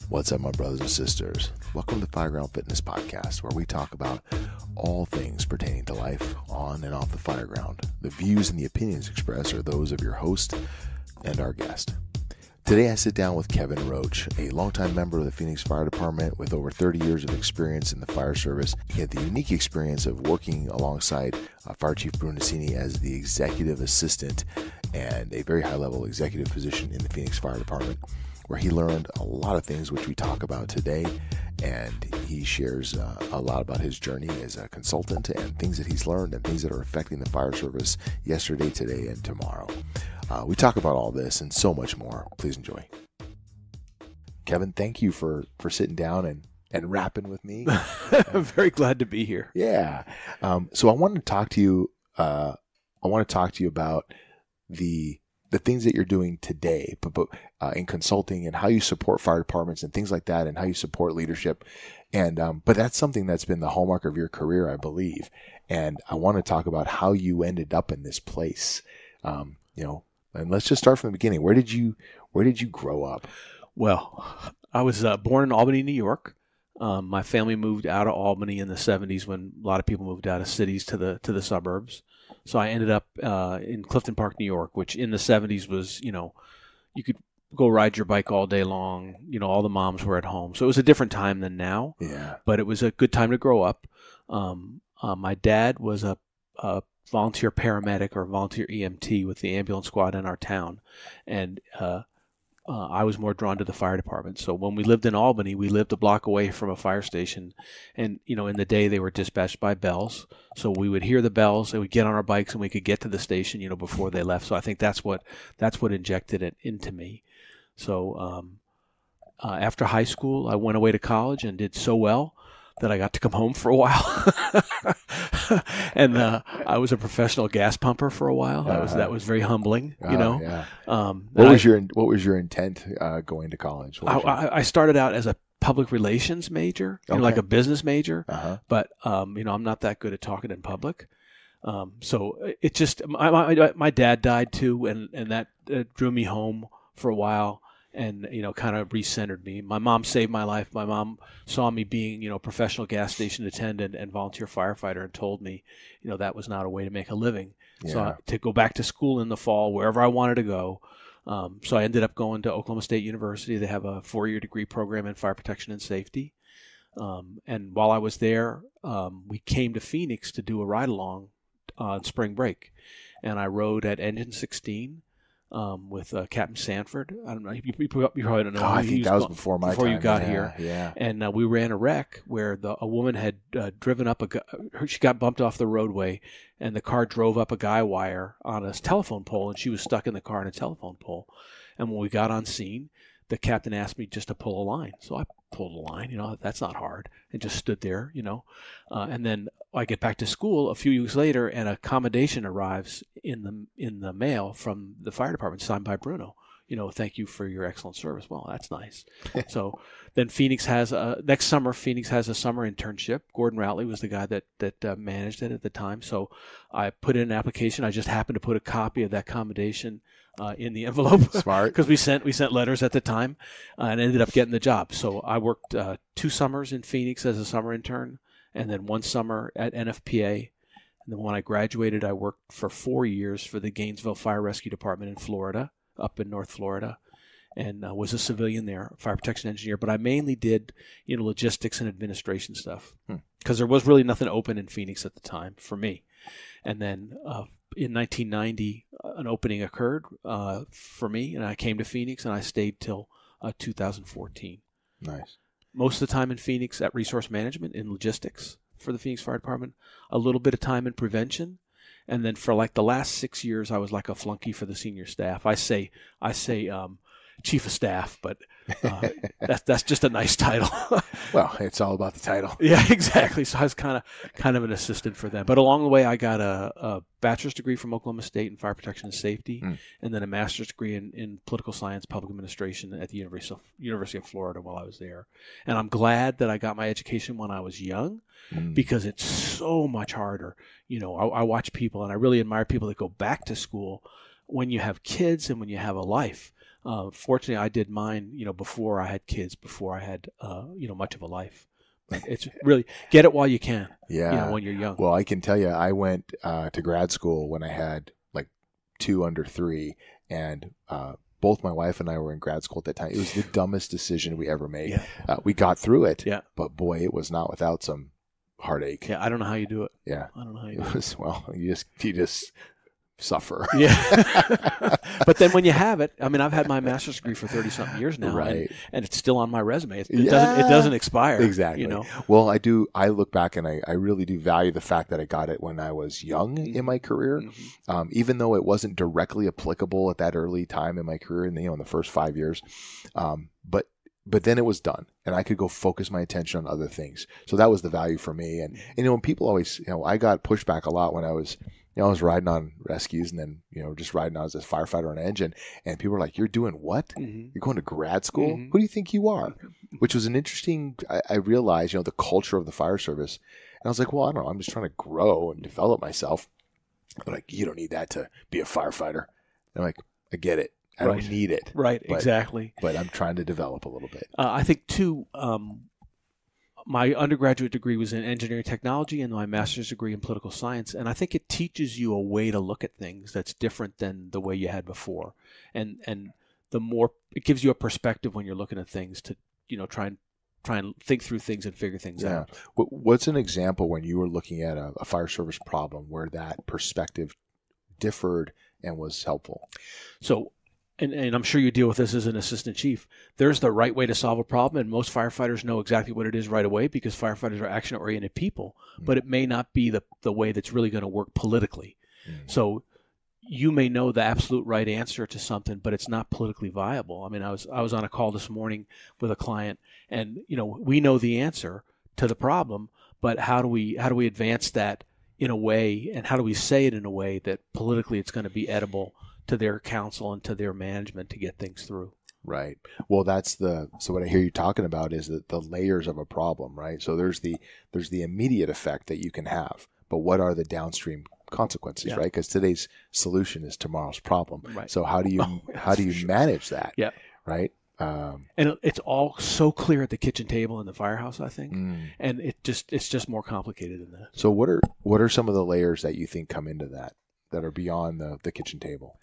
What's up, my brothers and sisters? Welcome to the Fireground Fitness Podcast, where we talk about all things pertaining to life on and off the fireground. The views and the opinions expressed are those of your host and our guest. Today I sit down with Kevin Roche, a longtime member of the Phoenix Fire Department with over 30 years of experience in the fire service. He had the unique experience of working alongside Fire Chief Brunacini as the executive assistant and a very high-level executive position in the Phoenix Fire Department, where he learned a lot of things which we talk about today, and he shares a lot about his journey as a consultant and things that he's learned and things that are affecting the fire service yesterday, today, and tomorrow. We talk about all this and so much more. Please enjoy. Kevin, thank you for sitting down and rapping with me. I'm very glad to be here. Yeah. So I wanted to talk to you. I want to talk to you about the things that you're doing today, but in consulting and how you support fire departments and things like that, and how you support leadership. And but that's something that's been the hallmark of your career, I believe. And I want to talk about how you ended up in this place. And let's just start from the beginning. Where did you grow up? Well, I was born in Albany, New York. My family moved out of Albany in the 70s when a lot of people moved out of cities to the suburbs. So I ended up in Clifton Park, New York, which in the 70s was, you could go ride your bike all day long. All the moms were at home. So it was a different time than now. Yeah. But it was a good time to grow up. My dad was a volunteer paramedic or volunteer EMT with the ambulance squad in our town. And I was more drawn to the fire department. So when we lived in Albany, we lived a block away from a fire station. And, in the day they were dispatched by bells. So we would hear the bells and we'd get on our bikes and we could get to the station, before they left. So I think that's what injected it into me. So after high school, I went away to college and did so well that I got to come home for a while. And I was a professional gas pumper for a while. That was very humbling, Yeah. What was your intent going to college? I started out as a public relations major, like a business major, but I'm not that good at talking in public. So it just my dad died too, and that drew me home for a while. And, kind of recentered me. My mom saved my life. My mom saw me being, a professional gas station attendant and volunteer firefighter and told me, that was not a way to make a living. Yeah. So to go back to school in the fall, wherever I wanted to go. So I ended up going to Oklahoma State University. They have a 4-year degree program in fire protection and safety. And while I was there, we came to Phoenix to do a ride-along on spring break. And I rode at Engine 16. With Captain Sanford. I don't know. You probably don't know. I think that was before my time. Before you got here. Yeah. And we ran a wreck where a woman had driven up she got bumped off the roadway, and the car drove up a guy wire on a telephone pole, and she was stuck in the car in a telephone pole. And when we got on scene, the captain asked me just to pull a line. So I pulled a line, that's not hard, and just stood there, and then I get back to school a few weeks later, and a commendation arrives in the mail from the fire department signed by Bruno. Thank you for your excellent service. Well, that's nice. So then next summer, Phoenix has a summer internship. Gordon Routley was the guy that managed it at the time. So I put in an application. I just happened to put a copy of that commendation in the envelope. Smart. Because we sent letters at the time, and ended up getting the job. So I worked 2 summers in Phoenix as a summer intern, and then 1 summer at NFPA. And then when I graduated, I worked for 4 years for the Gainesville Fire Rescue Department in Florida, up in North Florida, and was a civilian there, fire protection engineer. But I mainly did, logistics and administration stuff, because there was really nothing open in Phoenix at the time for me. And then in 1990, an opening occurred for me, and I came to Phoenix, and I stayed till 2014. Nice. Most of the time in Phoenix at resource management in logistics for the Phoenix Fire Department, a little bit of time in prevention, and then for like the last 6 years, I was like a flunky for the senior staff. I say chief of staff, but that's just a nice title. Well, it's all about the title. Yeah, exactly. So I was kind of an assistant for them. But along the way, I got a bachelor's degree from Oklahoma State in fire protection and safety, and then a master's degree in political science, public administration at the University of Florida while I was there. And I'm glad that I got my education when I was young, because it's so much harder. I watch people, and I really admire people that go back to school when you have kids and when you have a life. Fortunately, I did mine, before I had kids, before I had, much of a life. But it's really get it while you can. Yeah. When you're young. Well, I can tell you, I went to grad school when I had like 2 under 3, and both my wife and I were in grad school at that time. It was the dumbest decision we ever made. Yeah. We got through it, yeah. But boy, it was not without some heartache. Yeah, I don't know how you do it. Yeah, I don't know how you do it. Well, you just suffer. Yeah. But then when you have it, I mean, I've had my master's degree for 30-something years now, right? And it's still on my resume. It doesn't expire. Exactly. Well, I look back and I really do value the fact that I got it when I was young in my career, even though it wasn't directly applicable at that early time in my career, in the first 5 years. But then it was done, and I could go focus my attention on other things. So that was the value for me. And when people always, I got pushed back a lot when I was. I was riding on rescues and then, just riding on as a firefighter on an engine. And people were like, "You're doing what? You're going to grad school? Who do you think you are?" Which was an interesting, I realized, the culture of the fire service. And I was like, well, I don't know. I'm just trying to grow and develop myself. They're like, "You don't need that to be a firefighter." And I'm like, I get it. I don't need it. Right, exactly. But I'm trying to develop a little bit. I think, too, my undergraduate degree was in engineering technology and my master's degree in political science. And I think it teaches you a way to look at things that's different than the way you had before. And the more it gives you a perspective when you're looking at things to, try and think through things and figure things out. What's an example when you were looking at a fire service problem where that perspective differed and was helpful? So, and I'm sure you deal with this as an assistant chief, there's the right way to solve a problem, and most firefighters know exactly what it is right away because firefighters are action-oriented people, but it may not be the way that's really going to work politically. So you may know the absolute right answer to something, but it's not politically viable. I mean, I was on a call this morning with a client, and we know the answer to the problem, but how do we advance that in a way, and how do we say it in a way that politically it's going to be edible to their council and to their management to get things through. Right. Well, so what I hear you talking about is the layers of a problem, right? So there's the immediate effect that you can have, but what are the downstream consequences, right? Because today's solution is tomorrow's problem. Right. So how do you manage that? Yeah. Right. And it's all so clear at the kitchen table in the firehouse, I think, and it's just more complicated than that. So what are some of the layers that you think come into that are beyond the kitchen table?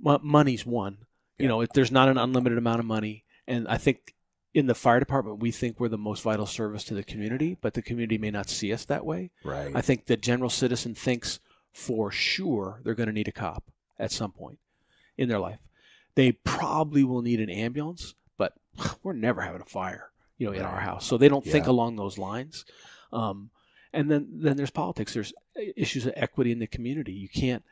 Money's one. Yeah. There's not an unlimited amount of money. And I think in the fire department, we think we're the most vital service to the community, but the community may not see us that way. Right. I think the general citizen thinks for sure they're going to need a cop at some point in their life. They probably will need an ambulance, but we're never having a fire, in our house. So they don't think along those lines. And then there's politics. There's issues of equity in the community. You can't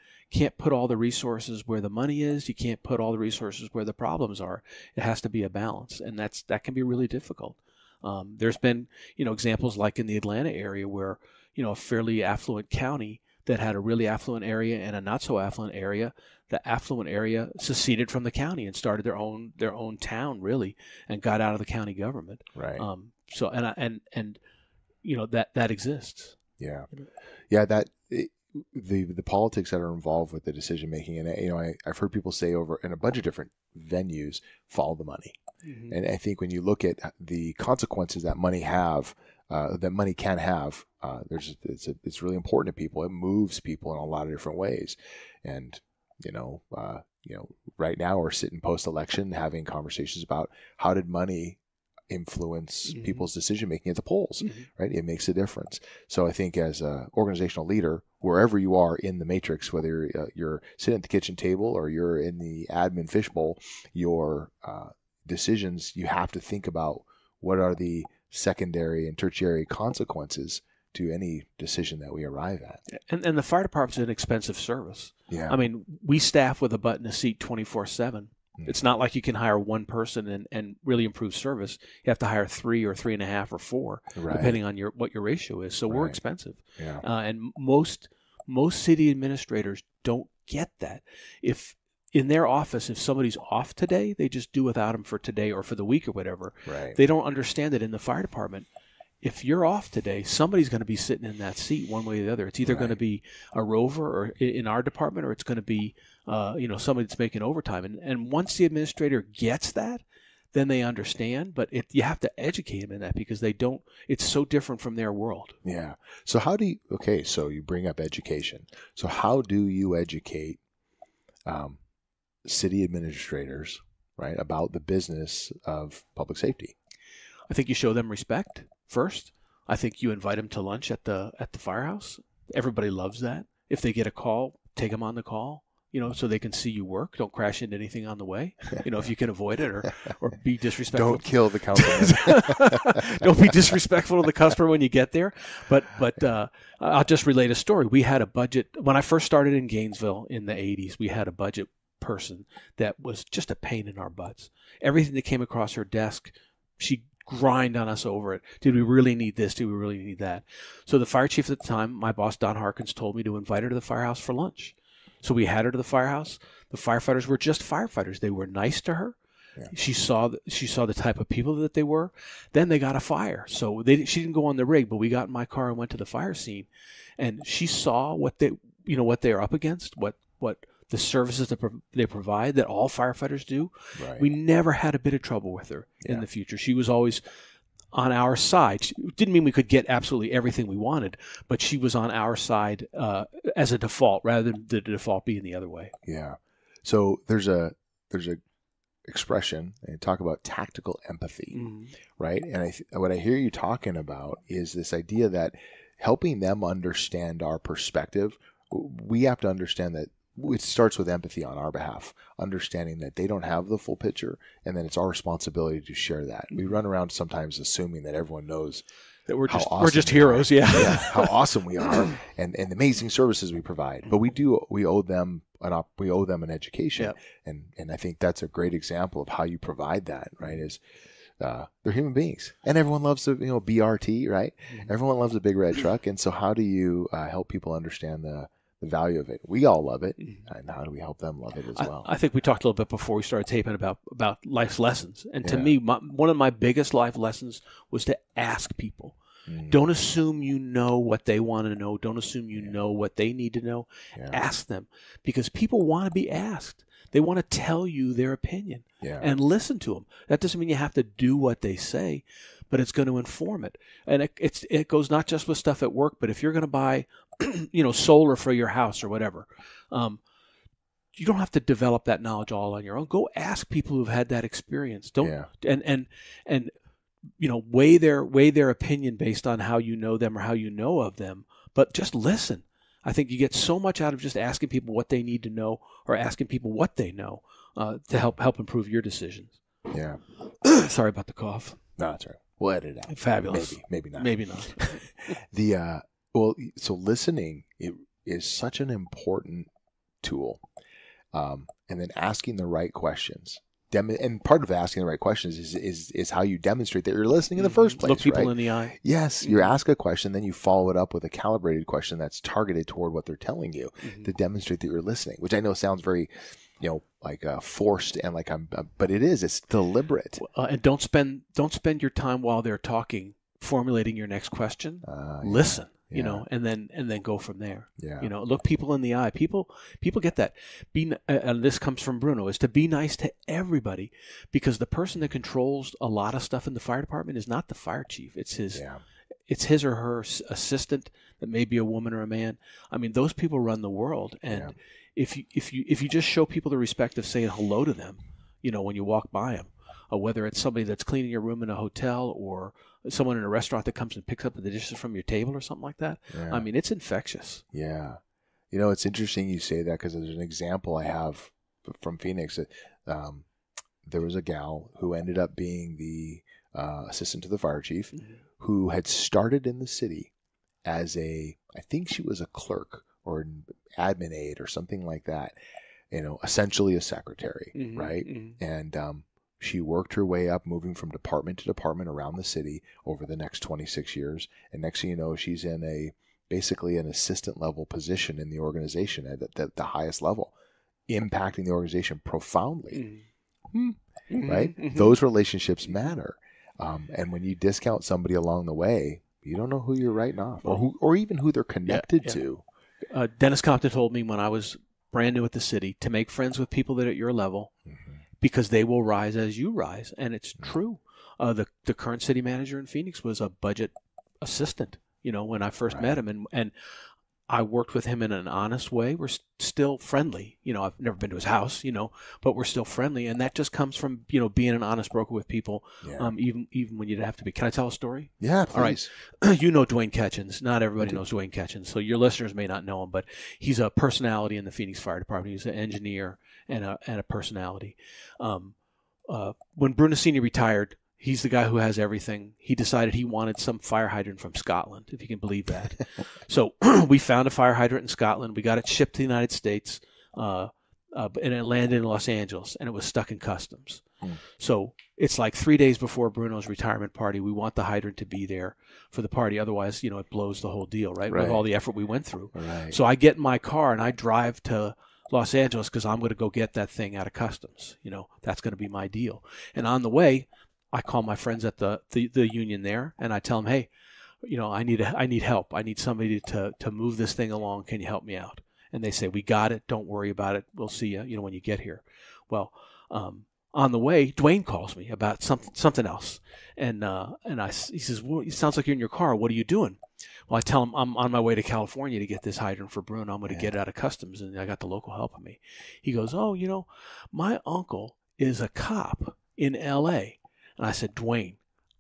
put all the resources where the money is. You can't put all the resources where the problems are. It has to be a balance, and that can be really difficult. There's been examples like in the Atlanta area where a fairly affluent county that had a really affluent area and a not so affluent area. The affluent area seceded from the county and started their own town really, and got out of the county government. Right. So and that exists. Yeah. The politics that are involved with the decision making, and I've heard people say over in a bunch of different venues, follow the money. Mm-hmm. And I think when you look at the consequences that money can have, it's really important to people. It moves people in a lot of different ways, and right now we're sitting post-election having conversations about how did money influence people's decision making at the polls, right? It makes a difference. So I think as an organizational leader, wherever you are in the matrix, whether you're sitting at the kitchen table or you're in the admin fishbowl, your decisions, you have to think about what are the secondary and tertiary consequences to any decision that we arrive at. And the fire department's an expensive service. Yeah. I mean, we staff with a butt in a seat 24/7. It's not like you can hire one person and really improve service. You have to hire 3 or 3.5 or 4, depending on what your ratio is. So we're expensive. Yeah. And most city administrators don't get that. If in their office, if somebody's off today, they just do without them for today or for the week or whatever. Right. They don't understand that in the fire department, if you're off today, somebody's going to be sitting in that seat one way or the other. It's either going to be a rover or in our department, or it's going to be somebody that's making overtime. And once the administrator gets that, then they understand. But you have to educate them in that, because they don't. It's so different from their world. Yeah. So how do you? Okay. So you bring up education. So how do you educate city administrators, right, about the business of public safety? I think you show them respect first. I think you invite them to lunch at the firehouse. Everybody loves that. If they get a call, take them on the call, so they can see you work. Don't crash into anything on the way, if you can avoid it, or be disrespectful. Don't kill the councilman. Don't be disrespectful to the customer when you get there. But I'll just relate a story. We had a budget when I first started in Gainesville in the 80s. We had a budget person that was just a pain in our butts. Everything that came across her desk, she grind on us over it. Did we really need this? Did we really need that? So the fire chief at the time, my boss Don Harkins, told me to invite her to the firehouse for lunch. So we had her to the firehouse. The firefighters were just firefighters. They were nice to her. Yeah. She saw the type of people that they were. Then they got a fire. So she didn't go on the rig, but we got in my car and went to the fire scene, and she saw what they're up against, what the services that they provide, that all firefighters do. Right. We never had a bit of trouble with her in the future. She was always on our side. It didn't mean we could get absolutely everything we wanted, but she was on our side as a default, rather than the default being the other way. Yeah. So there's a expression, and talk about tactical empathy, right? And what I hear you talking about is this idea that helping them understand our perspective, we have to understand that it starts with empathy on our behalf, understanding that they don't have the full picture, and then it's our responsibility to share that. We run around sometimes assuming that everyone knows that we're just heroes, yeah, how awesome we are, and the amazing services we provide. But we owe them an education, and I think that's a great example of how you provide that. Right? Is they're human beings, and everyone loves the BRT, right? Mm-hmm. Everyone loves a big red truck, and so how do you help people understand the value of it? We all love it, and how do we help them love it as well? I think we talked a little bit before we started taping about life's lessons, and to me, one of my biggest life lessons was to ask people. Don't assume you know what they want to know. Don't assume you know what they need to know. Ask them, because people want to be asked. They want to tell you their opinion, and listen to them. That doesn't mean you have to do what they say, but it's going to inform it. And it goes not just with stuff at work, but if you're going to buy solar for your house or whatever, you don't have to develop that knowledge all on your own. Go ask people who've had that experience. And weigh their opinion based on how you know them or how you know of them, but just listen. I think you get so much out of just asking people what they need to know, or asking people what they know, to help improve your decisions. Yeah. Sorry about the cough. No, that's right. We'll edit it out. Fabulous. Maybe not. Maybe not. So listening is such an important tool, and then asking the right questions. And part of asking the right questions is how you demonstrate that you're listening in the first place. Look people in the eye. Yes, you ask a question, then you follow it up with a calibrated question that's targeted toward what they're telling you to demonstrate that you're listening. Which I know sounds very, forced and but it is. It's deliberate. And don't spend your time while they're talking formulating your next question. Listen. And then go from there. Yeah. Look people in the eye. People get that. And this comes from Bruno, is to be nice to everybody, because the person that controls a lot of stuff in the fire department is not the fire chief. It's his or her assistant, that may be a woman or a man. I mean, those people run the world. And if you just show people the respect of saying hello to them, when you walk by them, whether it's somebody that's cleaning your room in a hotel, or someone in a restaurant that comes and picks up the dishes from your table or something like that. Yeah. I mean, it's infectious. Yeah. It's interesting you say that, because there's an example I have from Phoenix. There was a gal who ended up being the assistant to the fire chief, who had started in the city as I think she was a clerk or an admin aide or something like that, essentially a secretary, right? And she worked her way up, moving from department to department around the city over the next 26 years. And next thing you know, she's in basically an assistant level position in the organization at the highest level, impacting the organization profoundly. Right? Those relationships matter. And when you discount somebody along the way, you don't know who you're writing off, or even who they're connected to. Dennis Compton told me when I was brand new at the city to make friends with people that are at your level, because they will rise as you rise, and it's true. The current city manager in Phoenix was a budget assistant, when I first met him, and I worked with him in an honest way. We're still friendly. I've never been to his house, but we're still friendly. And that just comes from, being an honest broker with people, even when you'd have to be. Can I tell a story? Yeah, please. All right. You know Dwayne Ketchens. Not everybody knows Dwayne Ketchens, so your listeners may not know him, but he's a personality in the Phoenix Fire Department. He's an engineer and a personality. When Brunacini retired, he's the guy who has everything. He decided he wanted some fire hydrant from Scotland, if you can believe that. So we found a fire hydrant in Scotland. We got it shipped to the United States, and it landed in Los Angeles, and it was stuck in customs. So it's like 3 days before Bruno's retirement party. We want the hydrant to be there for the party. Otherwise, it blows the whole deal, right? With all the effort we went through. Right. So I get in my car, and I drive to Los Angeles because I'm going to go get that thing out of customs. That's going to be my deal. And on the way, I call my friends at the union there, and I tell them, hey, I need help. I need somebody to move this thing along. Can you help me out? And they say, we got it. Don't worry about it. We'll see you, when you get here. Well, on the way, Dwayne calls me about something else, and he says, well, it sounds like you're in your car. What are you doing? Well, I tell him I'm on my way to California to get this hydrant for Bruno. I'm going to get it out of customs, and I got the local helping me. He goes, oh, my uncle is a cop in L.A., and I said, Dwayne,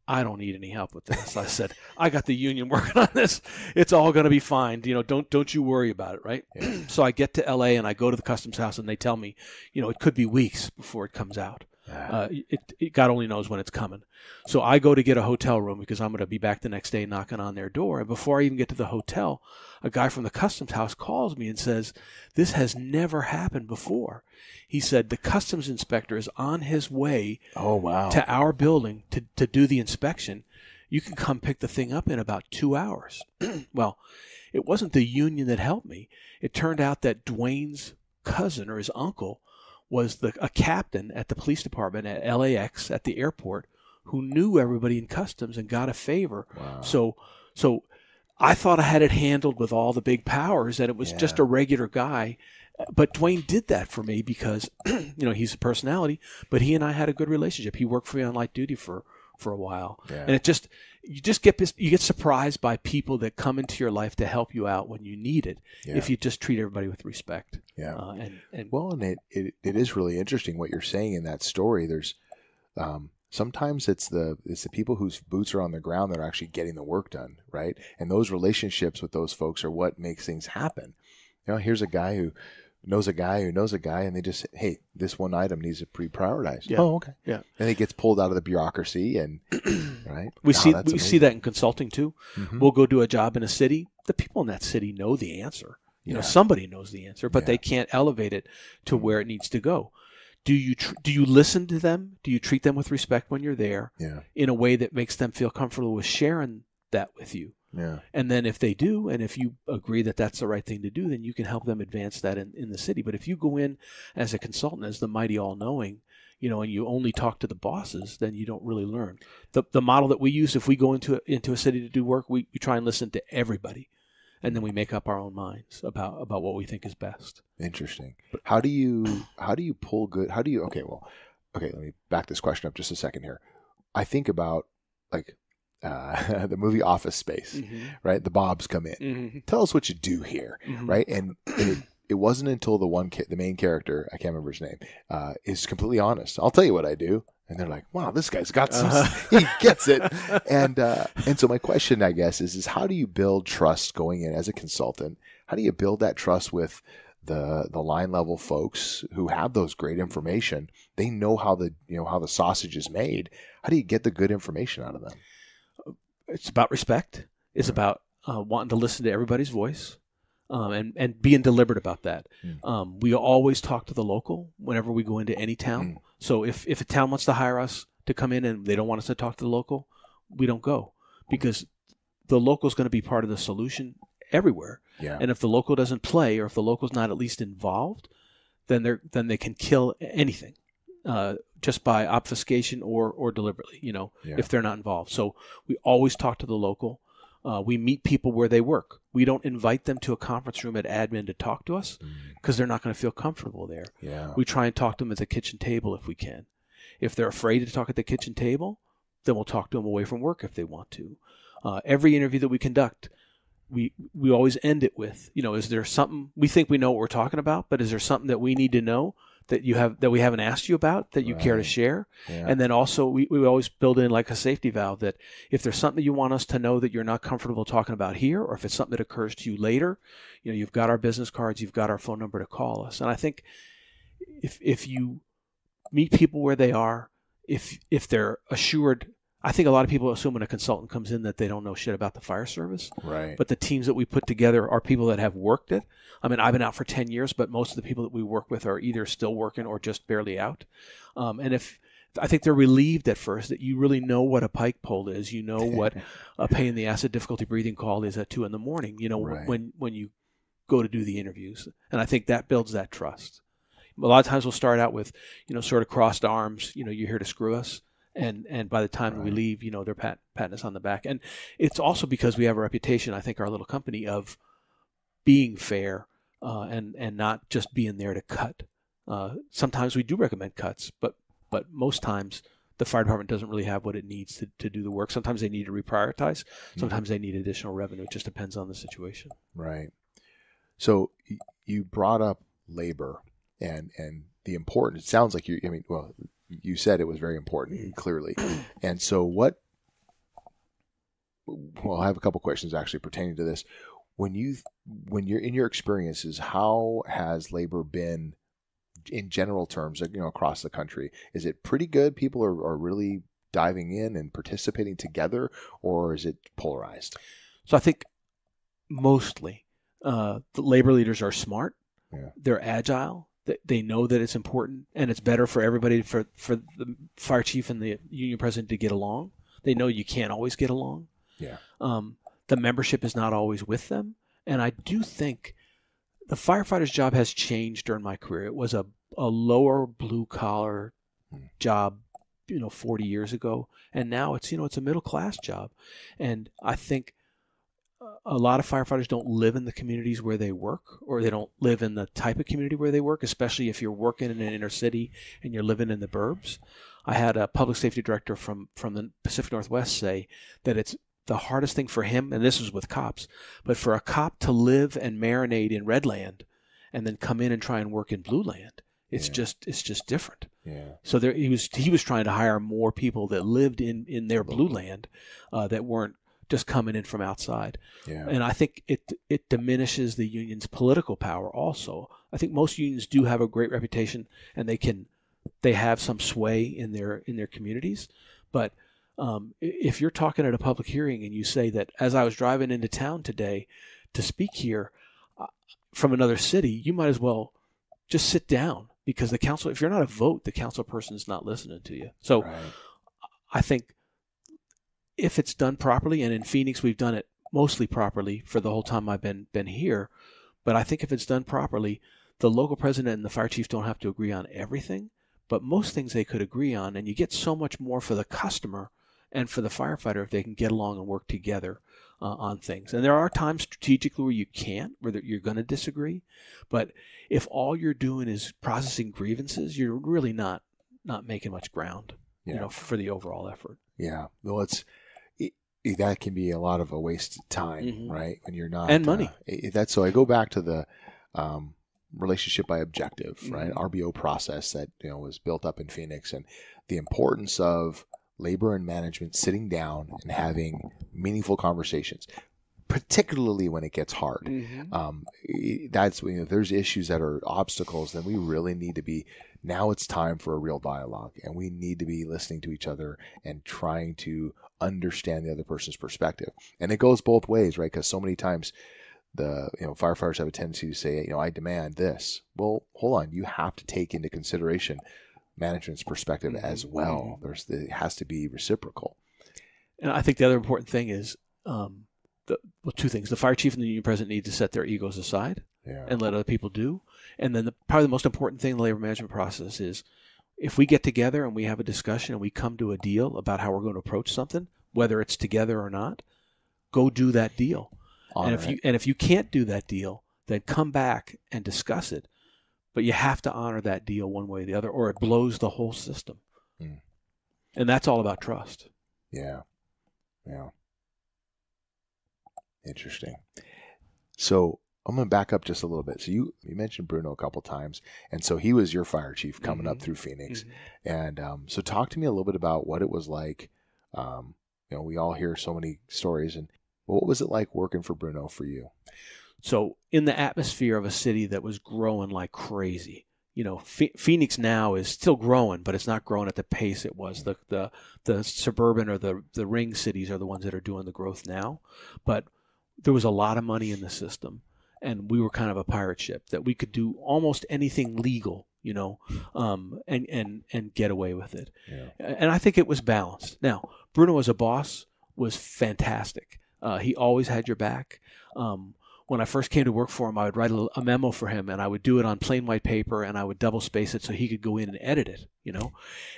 I don't need any help with this. I said, I got the union working on this. It's all going to be fine. Don't you worry about it, right? Yeah. So I get to L.A. and I go to the customs house, and they tell me, it could be weeks before it comes out. God only knows when it's coming. So I go to get a hotel room because I'm going to be back the next day knocking on their door. And before I even get to the hotel, a guy from the customs house calls me and says, this has never happened before. He said, the customs inspector is on his way to our building to do the inspection. You can come pick the thing up in about 2 hours. Well, it wasn't the union that helped me. It turned out that Dwayne's cousin or his uncle was a captain at the police department at LAX at the airport who knew everybody in customs and got a favor. Wow. So I thought I had it handled with all the big powers, that it was just a regular guy. But Dwayne did that for me because, he's a personality, but he and I had a good relationship. He worked for me on light duty for a while. Yeah. And you get surprised by people that come into your life to help you out when you need it. Yeah. If you just treat everybody with respect. Yeah. And it is really interesting what you're saying in that story. There's, sometimes it's the people whose boots are on the ground that are actually getting the work done. Right. And those relationships with those folks are what makes things happen. Here's a guy who knows a guy who knows a guy, and they just, hey, this one item needs to be prioritized. Yeah. Oh, okay. Yeah. And it gets pulled out of the bureaucracy, and right. We see that in consulting too. Mm-hmm. We'll go do a job in a city. The people in that city know the answer. Somebody knows the answer, but they can't elevate it to where it needs to go. Do you listen to them? Do you treat them with respect when you're there? Yeah. In a way that makes them feel comfortable with sharing that with you? Yeah. And then if they do, and if you agree that that's the right thing to do, then you can help them advance that in the city. But if you go in as a consultant, as the mighty all-knowing, and you only talk to the bosses, then you don't really learn. The model that we use, if we go into a city to do work, we try and listen to everybody, and then we make up our own minds about what we think is best. Interesting. How do you pull good? Let me back this question up just a second here. I think about the movie Office Space, right? The Bobs come in. Mm-hmm. Tell us what you do here, right? And it wasn't until the main character, I can't remember his name, is completely honest. I'll tell you what I do. And they're like, wow, this guy's got some, he gets it. And so my question, I guess, is how do you build trust going in as a consultant? How do you build that trust with the line level folks who have those great information? They know how the sausage is made. How do you get the good information out of them? It's about respect. It's about wanting to listen to everybody's voice, and being deliberate about that. We always talk to the local whenever we go into any town. So if a town wants to hire us to come in and they don't want us to talk to the local, we don't go, because the local is going to be part of the solution everywhere. Yeah. And if the local doesn't play, or if the local's not at least involved, then they can kill anything. just by obfuscation or deliberately, if they're not involved. So we always talk to the local. We meet people where they work. We don't invite them to a conference room at admin to talk to us because they're not going to feel comfortable there. Yeah. We try and talk to them at the kitchen table if we can. If they're afraid to talk at the kitchen table, then we'll talk to them away from work if they want to. Every interview that we conduct, we always end it with, is there something we think we know what we're talking about, but is there something that we need to know that we haven't asked you about that you care to share? Yeah. And then also we always build in like a safety valve that if there's something you want us to know that you're not comfortable talking about here, or if it's something that occurs to you later, you've got our business cards, you've got our phone number to call us. And I think if you meet people where they are, if they're assured, I think a lot of people assume when a consultant comes in that they don't know shit about the fire service. Right. But the teams that we put together are people that have worked it. I mean, I've been out for 10 years, but most of the people that we work with are either still working or just barely out. And I think they're relieved at first that you really know what a pike pole is. You know what a pain in the ass, difficulty breathing call is at 2 a.m. Right. when you go to do the interviews. And I think that builds that trust. A lot of times we'll start out with, sort of crossed arms, you're here to screw us. And by the time we leave, they're patting us on the back. And it's also because we have a reputation, I think, our little company, of being fair and not just being there to cut. Sometimes we do recommend cuts, but most times the fire department doesn't really have what it needs to do the work. Sometimes they need to reprioritize. Sometimes they need additional revenue. It just depends on the situation. Right. So you brought up labor and the importance. It sounds like you said it was very important, clearly. And so I have a couple questions actually pertaining to this. When you're in your experiences, how has labor been in general terms, across the country? Is it pretty good? People are really diving in and participating together, or is it polarized? So I think mostly the labor leaders are smart. Yeah. They're agile. They know that it's important and it's better for everybody, for the fire chief and the union president to get along. They know you can't always get along. Yeah. The membership is not always with them. And I do think the firefighter's job has changed during my career. It was a lower blue collar job, 40 years ago. And now it's a middle class job. And I think a lot of firefighters don't live in the communities where they work, or they don't live in the type of community where they work, especially if you're working in an inner city and you're living in the burbs. I had a public safety director from the Pacific Northwest say that it's the hardest thing for him, and this was with cops, but for a cop to live and marinate in Redland and then come in and try and work in Blueland, it's just different. Yeah. So he was trying to hire more people that lived in their Blueland that weren't just coming in from outside. Yeah. And I think it diminishes the union's political power also. I think most unions do have a great reputation and they have some sway in their communities. But if you're talking at a public hearing and you say that, as I was driving into town today to speak here from another city, you might as well just sit down, because if you're not a vote, the council person is not listening to you. So I think if it's done properly, and in Phoenix we've done it mostly properly for the whole time I've been here, but I think if it's done properly, the local president and the fire chief don't have to agree on everything, but most things they could agree on, and you get so much more for the customer and for the firefighter if they can get along and work together on things. And there are times strategically where you can't, where you're going to disagree, but if all you're doing is processing grievances, you're really not making much ground, for the overall effort. Yeah. Well, that can be a lot of a waste of time, right? When you're not, and money. So I go back to the relationship by objective, right? RBO process that was built up in Phoenix, and the importance of labor and management sitting down and having meaningful conversations, particularly when it gets hard. That's when there's issues that are obstacles, then we really need to be. Now it's time for a real dialogue, and we need to be listening to each other and trying to understand the other person's perspective. And it goes both ways, right? Because so many times the firefighters have a tendency to say, I demand this. Well, hold on, you have to take into consideration management's perspective as well. It has to be reciprocal. And I think the other important thing is two things. The fire chief and the union president need to set their egos aside and let other people do. And then probably the most important thing in the labor management process is if we get together and we have a discussion and we come to a deal about how we're going to approach something, whether it's together or not, go do that deal. And if you can't do that deal, then come back and discuss it. But you have to honor that deal one way or the other, or it blows the whole system. And that's all about trust. Yeah. Interesting. So I'm going to back up just a little bit. So you mentioned Bruno a couple times, and so he was your fire chief coming up through Phoenix. And so talk to me a little bit about what it was like. We all hear so many stories, and what was it like working for Bruno for you? So in the atmosphere of a city that was growing like crazy, Phoenix now is still growing, but it's not growing at the pace it was. The suburban or the ring cities are the ones that are doing the growth now. But there was a lot of money in the system, and we were kind of a pirate ship that we could do almost anything legal, and get away with it. Yeah. And I think it was balanced. Now, Bruno as a boss was fantastic. He always had your back. When I first came to work for him, I would write a memo for him, and I would do it on plain white paper, and I would double space it so he could go in and edit it,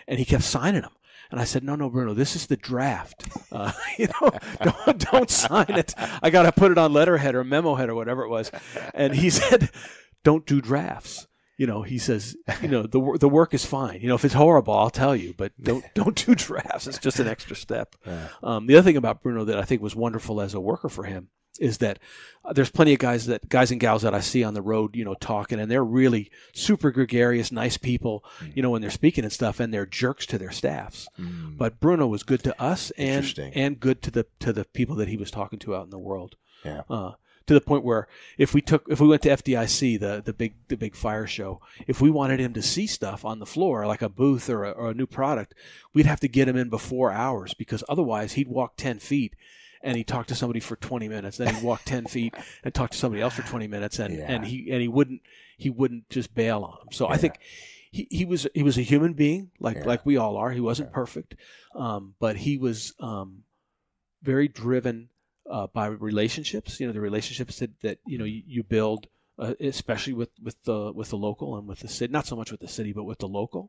and he kept signing them. And I said, no, Bruno, this is the draft. Don't sign it. I got to put it on letterhead or memo head or whatever it was. And he said, don't do drafts. He says, the work is fine. If it's horrible, I'll tell you, but don't do drafts. It's just an extra step. Yeah. The other thing about Bruno that I think was wonderful as a worker for him is that there's plenty of guys and gals that I see on the road, talking, and they're really super gregarious, nice people, when they're speaking and stuff, and they're jerks to their staffs. But Bruno was good to us and good to the people that he was talking to out in the world. Yeah. To the point where if we went to FDIC, the big fire show, if we wanted him to see stuff on the floor, like a booth or a new product, we'd have to get him in before hours, because otherwise he'd walk 10 feet and he'd talk to somebody for 20 minutes. Then he'd walk 10 feet and talk to somebody else for 20 minutes, and he wouldn't just bail on them. So I think he was a human being like we all are. He wasn't perfect, but he was very driven by relationships. The relationships that you build, especially with the local and with the city. Not so much with the city, but with the local.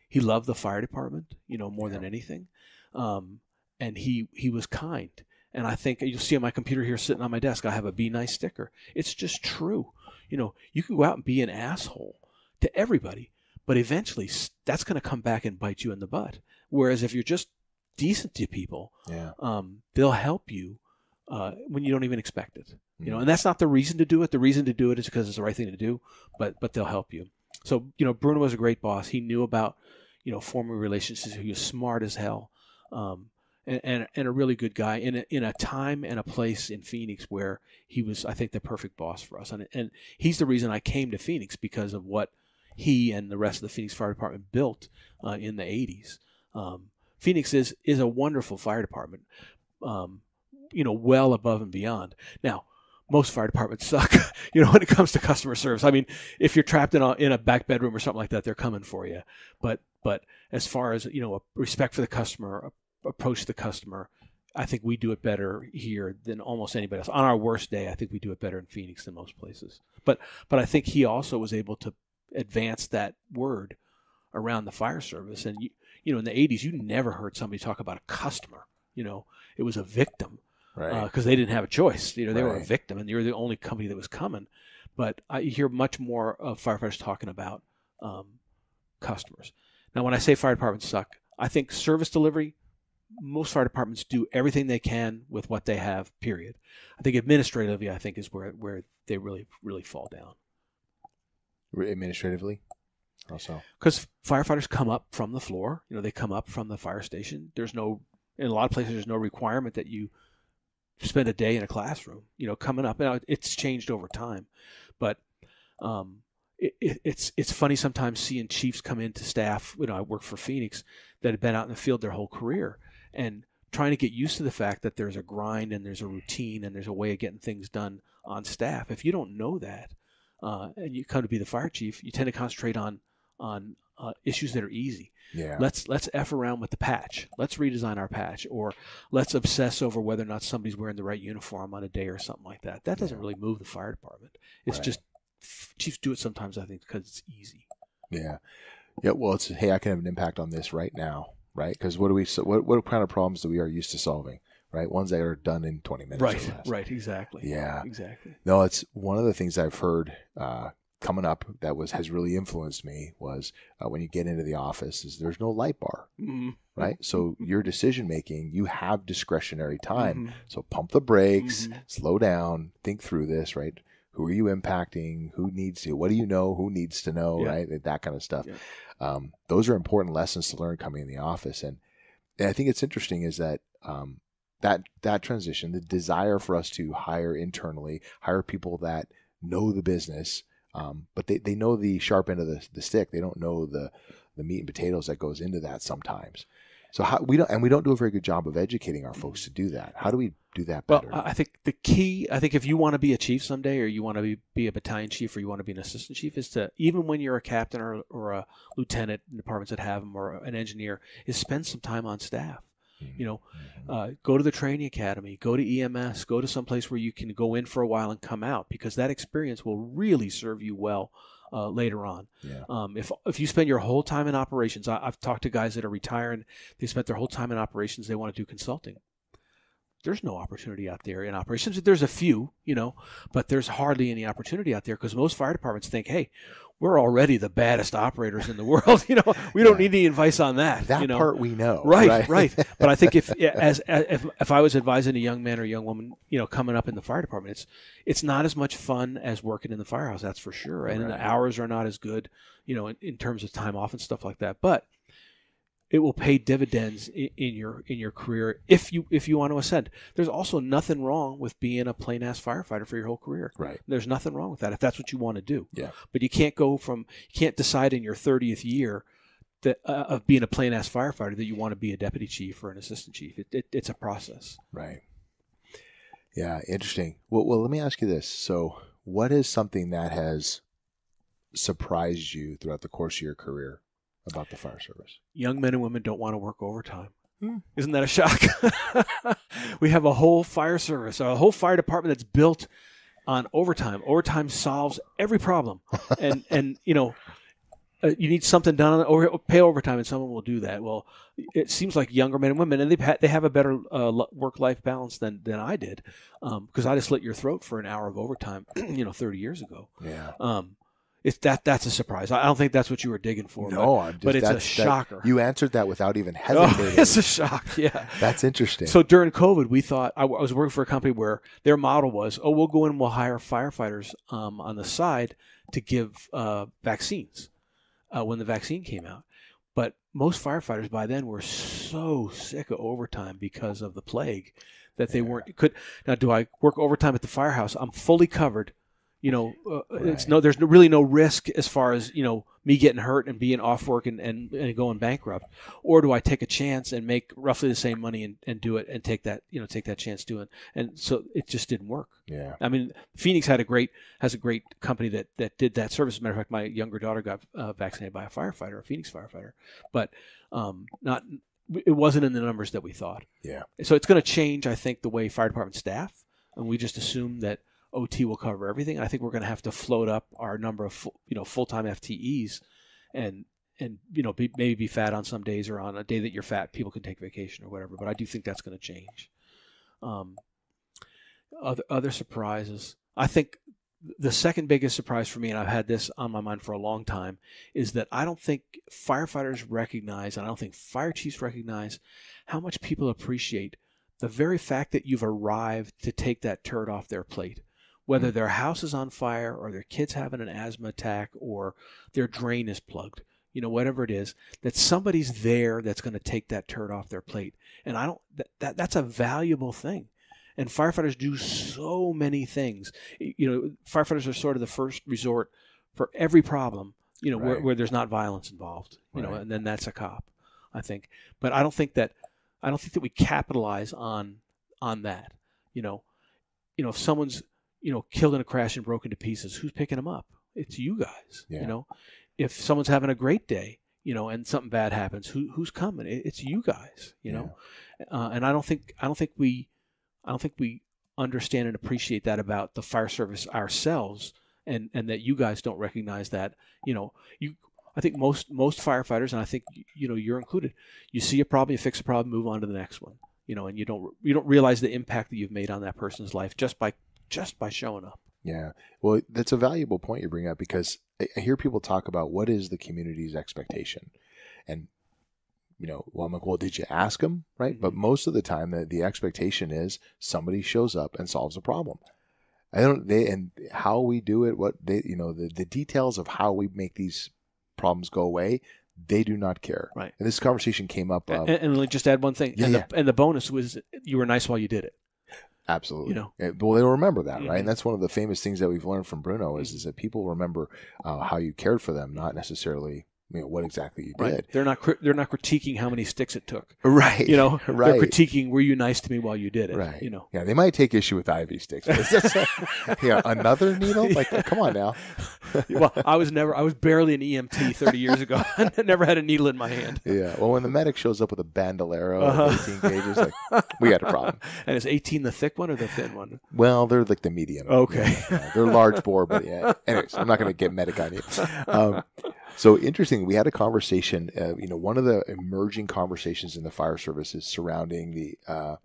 He loved the fire department, more than anything. And he was kind. And I think you'll see on my computer here sitting on my desk, I have a Be Nice sticker. It's just true. You can go out and be an asshole to everybody, but eventually that's going to come back and bite you in the butt. Whereas if you're just decent to people, they'll help you when you don't even expect it. And that's not the reason to do it. The reason to do it is because it's the right thing to do, but they'll help you. So, Bruno was a great boss. He knew about, forming relationships. He was smart as hell. And a really good guy in a time and a place in Phoenix where he was, I think, the perfect boss for us. And he's the reason I came to Phoenix, because of what he and the rest of the Phoenix Fire Department built in the 80s. Phoenix is a wonderful fire department, well above and beyond. Now, most fire departments suck, when it comes to customer service. I mean, if you're trapped in a back bedroom or something like that, they're coming for you. But as far as, a respect for the customer, approach the customer, I think we do it better here than almost anybody else. On our worst day, I think we do it better in Phoenix than most places. But I think he also was able to advance that word around the fire service. And in the 80s, you never heard somebody talk about a customer. It was a victim, right? Because they didn't have a choice. They were a victim, and they were the only company that was coming. But I hear much more of firefighters talking about customers. Now, when I say fire departments suck, I think service delivery, most fire departments do everything they can with what they have, period. I think administratively, is where they really, really fall down. Administratively? Also, because firefighters come up from the floor, they come up from the fire station. In a lot of places, there's no requirement that you spend a day in a classroom, coming up. Now, it's changed over time, but it's funny sometimes seeing chiefs come into staff. I work for Phoenix, that have been out in the field their whole career, and trying to get used to the fact that there's a grind and there's a routine and there's a way of getting things done on staff. If you don't know that, and you come to be the fire chief, you tend to concentrate on issues that are easy. Yeah. Let's F around with the patch. Let's redesign our patch, or let's obsess over whether or not somebody's wearing the right uniform on a day or something like that. That doesn't really move the fire department. It's just chiefs do it sometimes, I think, because it's easy. Yeah. Yeah, well, it's, hey, I can have an impact on this right now, right? Because what kind of problems do we are used to solving, right? Ones that are done in 20 minutes Right, or less. right, exactly. Yeah. Exactly. No, it's one of the things I've heard coming up that has really influenced me was when you get into the office is there's no light bar, Mm-hmm. right? So your decision making, you have discretionary time. Mm-hmm. So pump the brakes, Mm-hmm. slow down, think through this, right? Who are you impacting? Who needs to? What do you know? Who needs to know? Yeah. Right? That kind of stuff. Yeah. Those are important lessons to learn coming in the office. And I think it's interesting is that that transition, the desire for us to hire internally, hire people that know the business, but they know the sharp end of the stick. They don't know the meat and potatoes that goes into that sometimes. So we don't do a very good job of educating our folks to do that. How do we do that better? Well, I think the key, if you want to be a chief someday, or you want to be a battalion chief, or you want to be an assistant chief, is to, even when you're a captain or a lieutenant in departments that have them, or an engineer, is spend some time on staff. Go to the training academy, go to EMS, go to some place where you can go in for a while and come out, because that experience will really serve you well later on. Yeah. If you spend your whole time in operations, I've talked to guys that are retiring, they spent their whole time in operations, they want to do consulting. There's no opportunity out there in operations. There's a few, but there's hardly any opportunity out there, because most fire departments think, hey, we're already the baddest operators in the world. We don't need any advice on that. That part we know. Right. But I think if I was advising a young man or young woman, coming up in the fire department, it's not as much fun as working in the firehouse. That's for sure. And the hours are not as good, in terms of time off and stuff like that. But it will pay dividends in your career if you want to ascend. There's also nothing wrong with being a plain ass firefighter for your whole career. Right. There's nothing wrong with that if that's what you want to do. Yeah. But you can't decide in your 30th year that of being a plain ass firefighter that you want to be a deputy chief or an assistant chief. It's a process. Right. Yeah. Interesting. Well, let me ask you this. So, what is something that has surprised you throughout the course of your career about the fire service? Young men and women don't want to work overtime. Isn't that a shock? We have a whole fire service, a whole fire department that's built on overtime. Overtime solves every problem. And you need something done on pay overtime, and someone will do that. Well, it seems like younger men and women, and they have a better work-life balance than I did, because I just slit your throat for an hour of overtime, 30 years ago. Yeah. That's a surprise. I don't think that's what you were digging for. No, but it's a shocker. You answered that without even hesitating. It's a shock. Yeah, that's interesting. So during COVID, we thought I was working for a company where their model was, we'll go in and we'll hire firefighters on the side to give vaccines when the vaccine came out. But most firefighters by then were so sick of overtime because of the plague that they could. Now, do I work overtime at the firehouse? I'm fully covered. There's really no risk as far as, me getting hurt and being off work and going bankrupt. Or do I take a chance and make roughly the same money and do it and take that chance doing it? And so it just didn't work. Yeah. I mean, Phoenix has a great company that did that service. As a matter of fact, my younger daughter got vaccinated by a firefighter, a Phoenix firefighter, but it wasn't in the numbers that we thought. Yeah. So it's going to change, I think, the way fire department staff, and we just assume that OT will cover everything. I think we're going to have to float up our number of full-time FTEs, and maybe be fat on some days, or on a day that you're fat, people can take vacation or whatever. But I do think that's going to change. Other surprises. I think the second biggest surprise for me, and I've had this on my mind for a long time, is that I don't think firefighters recognize, and I don't think fire chiefs recognize, how much people appreciate the very fact that you've arrived to take that turd off their plate. Whether their house is on fire, or their kid's having an asthma attack, or their drain is plugged, whatever it is, that somebody's there that's going to take that turd off their plate. And that's a valuable thing. And firefighters do so many things. Firefighters are sort of the first resort for every problem, Right. where there's not violence involved, Right. And then that's a cop, I think. But I don't think that we capitalize on that. If someone's killed in a crash and broken to pieces, who's picking them up? It's you guys. Yeah. If someone's having a great day, and something bad happens, who's coming? It's you guys. And I don't think we understand and appreciate that about the fire service ourselves, and that you guys don't recognize that. I think most firefighters, and I think you're included, you see a problem, you fix a problem, move on to the next one. And you don't realize the impact that you've made on that person's life just by showing up. Yeah. Well, that's a valuable point you bring up, because I hear people talk about what is the community's expectation. And, well, I'm like, well, did you ask them? Right. Mm-hmm. But most of the time, the expectation is somebody shows up and solves a problem. And how we do it, what they, the details of how we make these problems go away, they do not care. Right. And this conversation came up. And let me just add one thing. And the bonus was you were nice while you did it. Absolutely. Well, they'll remember that, right? Mm-hmm. And that's one of the famous things that we've learned from Bruno is that people remember how you cared for them, not necessarily what exactly you did. Right. They're not critiquing how many sticks it took. Right. They're right. critiquing, were you nice to me while you did it? Right. Yeah, they might take issue with IV sticks. But another needle? Like, come on now. Well, I was barely an EMT 30 years ago. I never had a needle in my hand. Yeah. Well, when the medic shows up with a bandolero of 18 gauges, like, we got a problem. And is 18 the thick one or the thin one? Well, they're like the medium. Okay. They're large bore, but yeah. Anyways, I'm not going to get medic on you. So interesting. We had a conversation. One of the emerging conversations in the fire service is surrounding the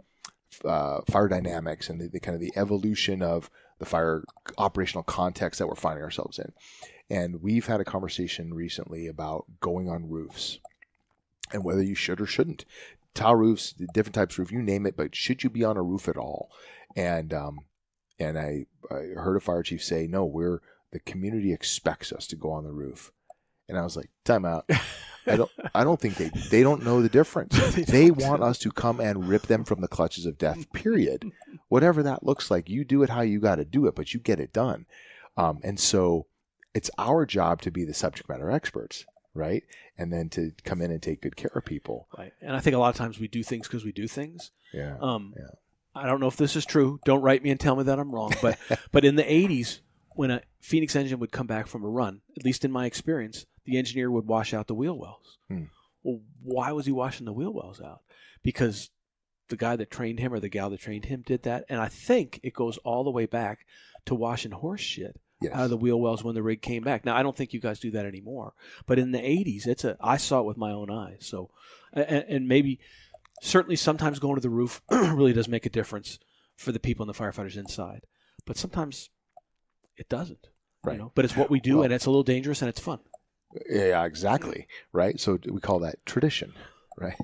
fire dynamics and the kind of the evolution of the fire operational context that we're finding ourselves in. And we've had a conversation recently about going on roofs and whether you should or shouldn't. Tile roofs, different types of roof, you name it, but should you be on a roof at all? And I heard a fire chief say, no, the community expects us to go on the roof. And I was like, time out. I don't think they don't know the difference. They want us to come and rip them from the clutches of death, period. Whatever that looks like, you do it how you got to do it, but you get it done. And so it's our job to be the subject matter experts, right? And then to come in and take good care of people. Right. And I think a lot of times we do things because we do things. Yeah. I don't know if this is true. Don't write me and tell me that I'm wrong. But in the 80s, when a Phoenix engine would come back from a run, at least in my experience, the engineer would wash out the wheel wells. Well, why was he washing the wheel wells out? Because the guy that trained him or the gal that trained him did that. And I think it goes all the way back to washing horse shit out of the wheel wells when the rig came back. Now, I don't think you guys do that anymore. But in the 80s, I saw it with my own eyes. So, and maybe, certainly sometimes going to the roof really does make a difference for the people and the firefighters inside. But sometimes it doesn't. Right. But it's what we do, and it's a little dangerous, and it's fun. Yeah, exactly. Right. So we call that tradition, right?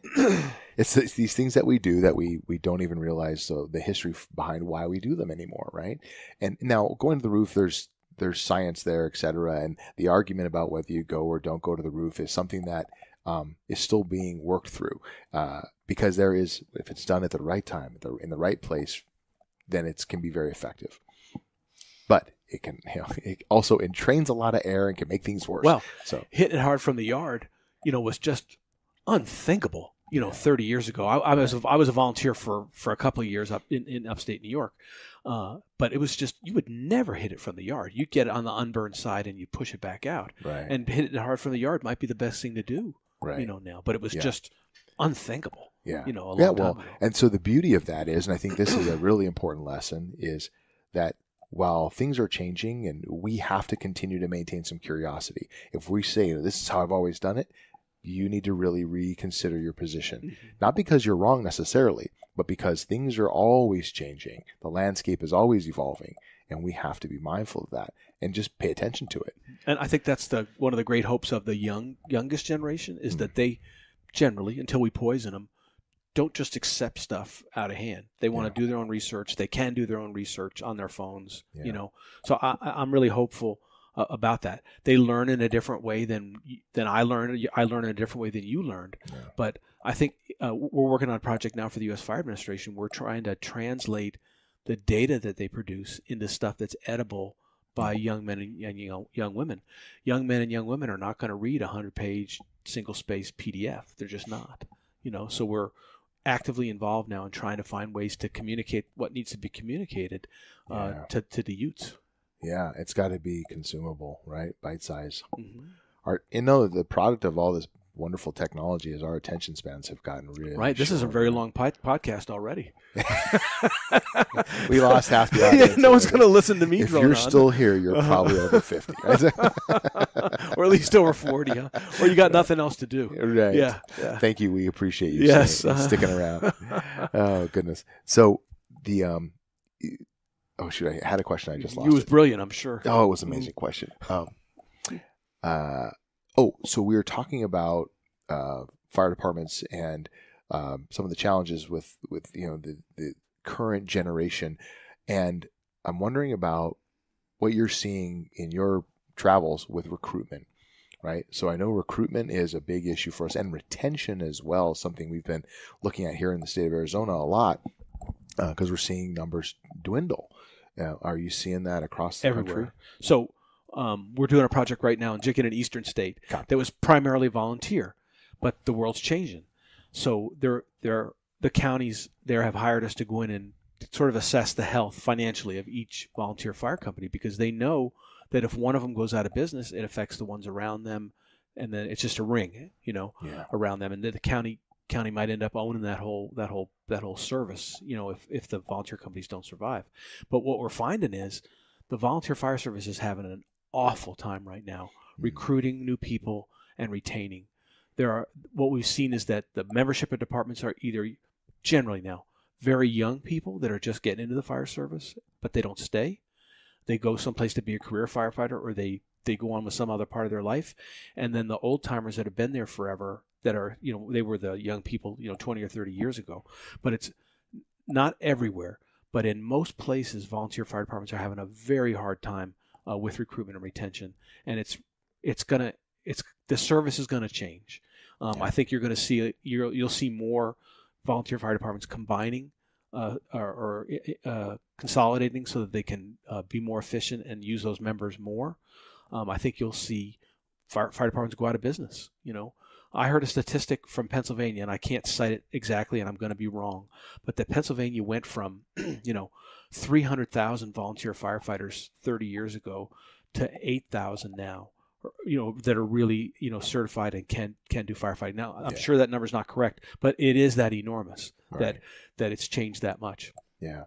It's these things that we do that we don't even realize the history behind why we do them anymore, right? And now going to the roof, there's science there, et cetera. And the argument about whether you go or don't go to the roof is something that is still being worked through because if it's done at the right time, in the right place, then it can be very effective. But it can, it also entrains a lot of air and can make things worse. Well, hitting it hard from the yard, was just unthinkable. 30 years ago, I was a volunteer for a couple of years up in upstate New York, but it was just you would never hit it from the yard. You'd get it on the unburned side and you push it back out. Right. And hitting it hard from the yard might be the best thing to do. Right. Now, but it was just unthinkable. Yeah. A long time ago. And so the beauty of that is, and I think this is a really important lesson, is that while things are changing and we have to continue to maintain some curiosity, if we say, this is how I've always done it, you need to really reconsider your position. Mm-hmm. Not because you're wrong necessarily, but because things are always changing. The landscape is always evolving, and we have to be mindful of that and just pay attention to it. And I think that's one of the great hopes of the youngest generation is that they generally, until we poison them, don't just accept stuff out of hand. They want to do their own research. They can do their own research on their phones, So I'm really hopeful about that. They learn in a different way than I learned. I learn in a different way than you learned. Yeah. But I think we're working on a project now for the U.S. Fire Administration. We're trying to translate the data that they produce into stuff that's edible by young men and young women. Young men and young women are not going to read a 100-page single-space PDF. They're just not. So we're actively involved now in trying to find ways to communicate what needs to be communicated to the youths. Yeah, it's got to be consumable, right? Bite size. Mm-hmm. The product of all this wonderful technology is our attention spans have gotten really right. This is a short. very long podcast already. We lost half the audience. No one's going to listen to me. If you're still here, you're probably over 50, right? Or at least over 40, huh? Or you got nothing else to do. Right. Yeah. Thank you. We appreciate you sticking around. Oh, goodness. So the oh shoot, I had a question. I just lost. It was brilliant, I'm sure. Oh, it was an amazing question. So we were talking about fire departments and some of the challenges with the current generation, and I'm wondering about what you're seeing in your travels with recruitment, right? So I know recruitment is a big issue for us, and retention as well, something we've been looking at here in the state of Arizona a lot because we're seeing numbers dwindle. Are you seeing that across the everywhere? Country? So we're doing a project right now in an eastern state that was primarily volunteer, but the world's changing. So the counties there have hired us to go in and sort of assess the health financially of each volunteer fire company, because they know that if one of them goes out of business, it affects the ones around them, and then it's just a ring, around them, and then the county might end up owning that whole service, if the volunteer companies don't survive. But what we're finding is the volunteer fire service is having an awful time right now recruiting new people and retaining. What we've seen is that the membership of departments are either generally now very young people that are just getting into the fire service, but they don't stay. They go someplace to be a career firefighter, or they go on with some other part of their life. And then the old timers that have been there forever, that are, they were the young people, 20 or 30 years ago. But it's not everywhere. But in most places, volunteer fire departments are having a very hard time with recruitment and retention. And the service is going to change. I think you're going to see you'll see more volunteer fire departments combining or consolidating so that they can be more efficient and use those members more. I think you'll see fire departments go out of business. I heard a statistic from Pennsylvania, and I can't cite it exactly, and I'm going to be wrong, but that Pennsylvania went from 300,000 volunteer firefighters 30 years ago to 8,000 now. That are really, certified and can do firefighting. Now, I'm sure that number's not correct, but it is that enormous that it's changed that much. Yeah.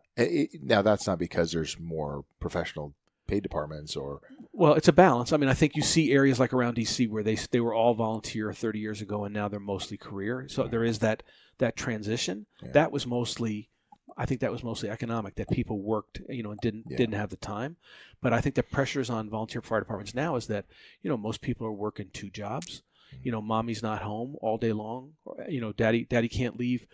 Now, that's not because there's more professional paid departments or... Well, it's a balance. I mean, I think you see areas like around D.C. where they were all volunteer 30 years ago, and now they're mostly career. So there is that transition. Yeah. I think that was mostly economic, that people worked, and didn't have the time. But I think the pressures on volunteer fire departments now is that, most people are working 2 jobs. Mommy's not home all day long. Daddy can't leave.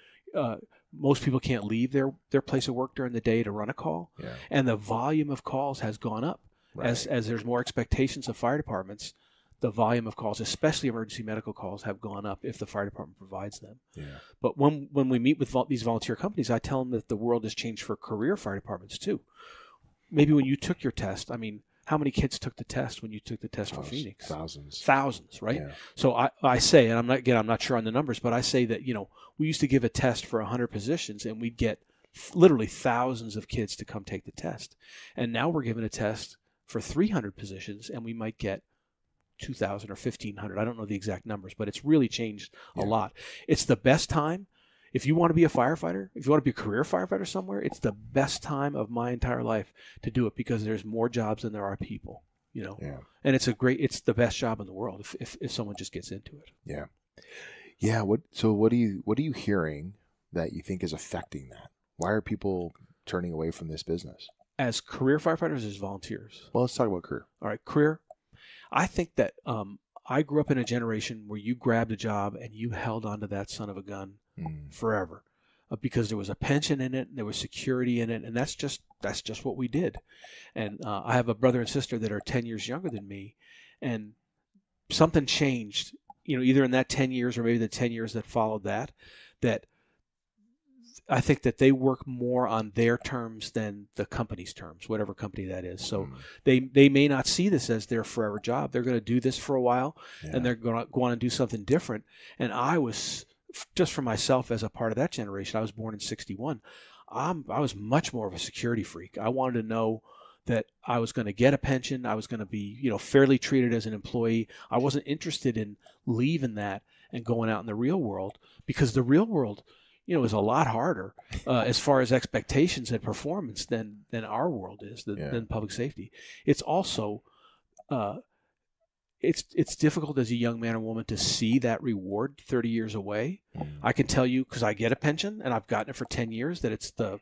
Most people can't leave their place of work during the day to run a call. Yeah. And the volume of calls has gone up. Right. As there's more expectations of fire departments. The volume of calls, especially emergency medical calls, have gone up if the fire department provides them. Yeah. But when we meet with these volunteer companies, I tell them that the world has changed for career fire departments too. Maybe when you took your test, how many kids took the test when you took the test for Phoenix? Thousands, right? Yeah. So I say, and I'm not sure on the numbers, but I say that we used to give a test for 100 positions, and we'd get literally thousands of kids to come take the test. And now we're giving a test for 300 positions, and we might get 2,000 or 1,500. I don't know the exact numbers, but it's really changed a lot. It's the best time. If you want to be a firefighter, if you want to be a career firefighter somewhere, it's the best time of my entire life to do it, because there's more jobs than there are people, and it's the best job in the world if someone just gets into it. Yeah. Yeah. What are you hearing that you think is affecting that? Why are people turning away from this business? As career firefighters, as volunteers? Well, let's talk about career. All right. Career. I think that I grew up in a generation where you grabbed a job and you held onto that son of a gun forever, because there was a pension in it, and there was security in it, and that's just what we did. And I have a brother and sister that are 10 years younger than me, and something changed, either in that 10 years or maybe the 10 years that followed that I think that they work more on their terms than the company's terms, whatever company that is. So they may not see this as their forever job. They're going to do this for a while, and they're going to go on and do something different. And I was, just for myself as a part of that generation, I was born in 1961. I was much more of a security freak. I wanted to know that I was going to get a pension. I was going to be, fairly treated as an employee. I wasn't interested in leaving that and going out in the real world, because the real world, is a lot harder as far as expectations and performance than our world is, than public safety. It's also it's difficult as a young man or woman to see that reward 30 years away. I can tell you, because I get a pension and I've gotten it for 10 years, that it's the